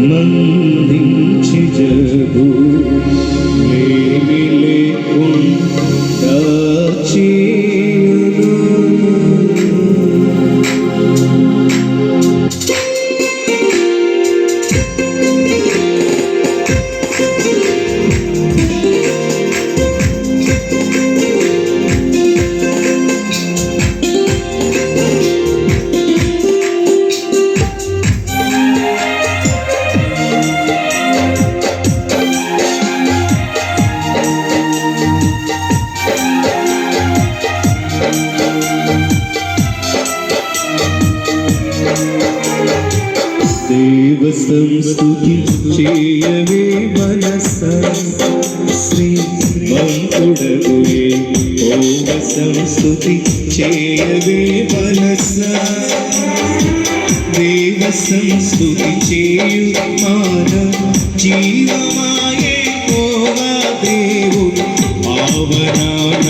మందించి జగు లేమి లేకుండా చేయును. దేవ సంస్తుతి చేయవే మనసా శ్రీమంతుడగుయే ఓవ సంస్తుతి చేయవే మనసా దేవ సంస్తుతి చేయు మానవ జీవమాయే ఓవా దేవుడు ఆవనాన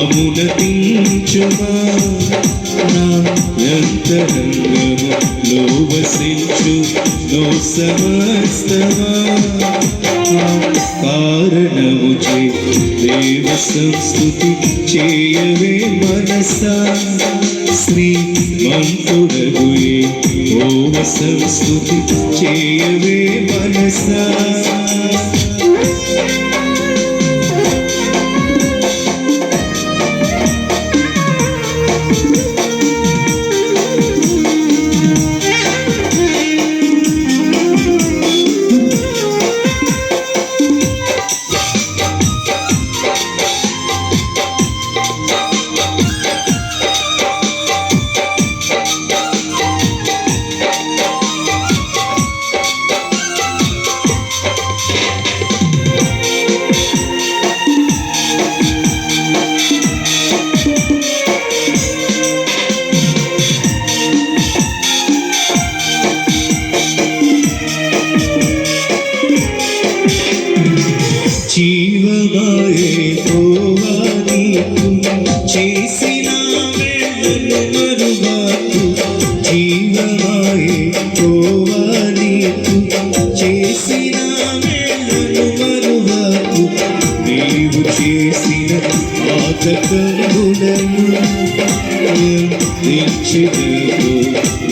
అమునతించుమా అంతరంగములో వసించు నో సమస్తమా కారణము చే దేవ సంస్తుతి చేయవే మనసా శ్రీమంతుడగుయే ఓవ సంస్తుతి చేయవే మనసా జీవమాయే ఓవా నీకు చేసిన మేలును మరువకు జీవమాయే ఓవా నీకు చేసిన మేలును మరువకు నీవు చేసిన ఆతకంబులను నిశ్చితము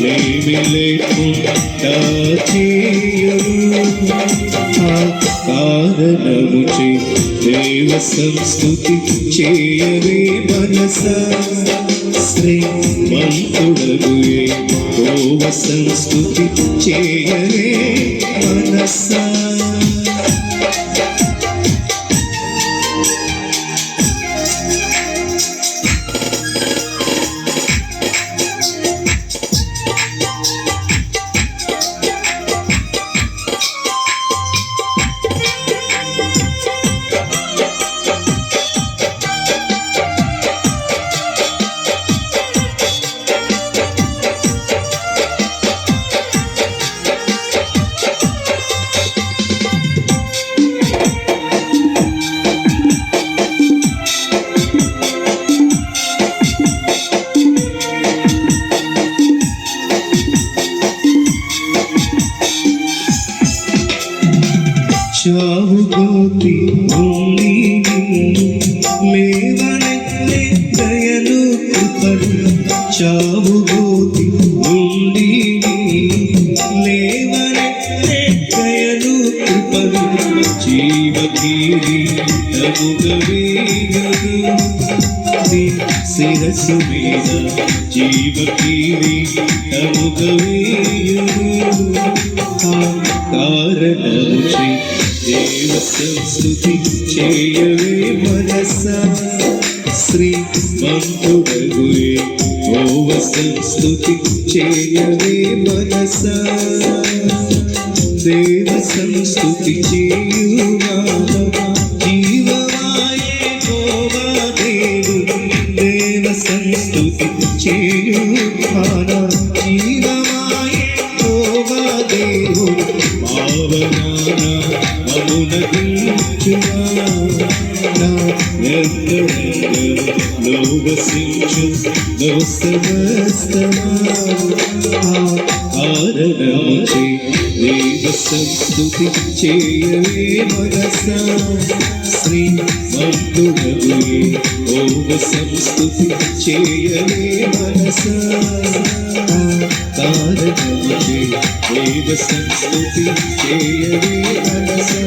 లేమి లేకుండా చేయును కారణము చే దేవ సంస్తుతి చేయవే మనసా శ్రీమంతుడగుయే ఓవ సంస్తుతి చేయవే మనసా చావు గోతి భూమి లేవనెత్తే దయను కృపను చావు గోతి భూమి లేవనెత్తే దయను కృపను జీవకీరి తముగవేగను శిరస్సు మీద జీవకీరి తముగవేయును కారణము చే దేవ సంస్తుతి చేయవే మనసా శ్రీమంతుడగుయే ఓవ సంస్తుతి చేయవే మనసా దేవ సంస్తుతి చేయు మానవ జీవమాయే ఓవా దేవుడు దేవ సంస్తుతి చేయు మానవ జీవమాయే ఓవా దేవుడు భావనాన అమునతించుమా నా వ్యర్థంలో వసించు కారణముచే దేవ సంస్తుతి చేయవే మనసా శ్రీమంతుడవే ఓవ సంస్తుతి చేయవే మనసా కారణముచే దేవ సంస్తుతి చేయవే మనసా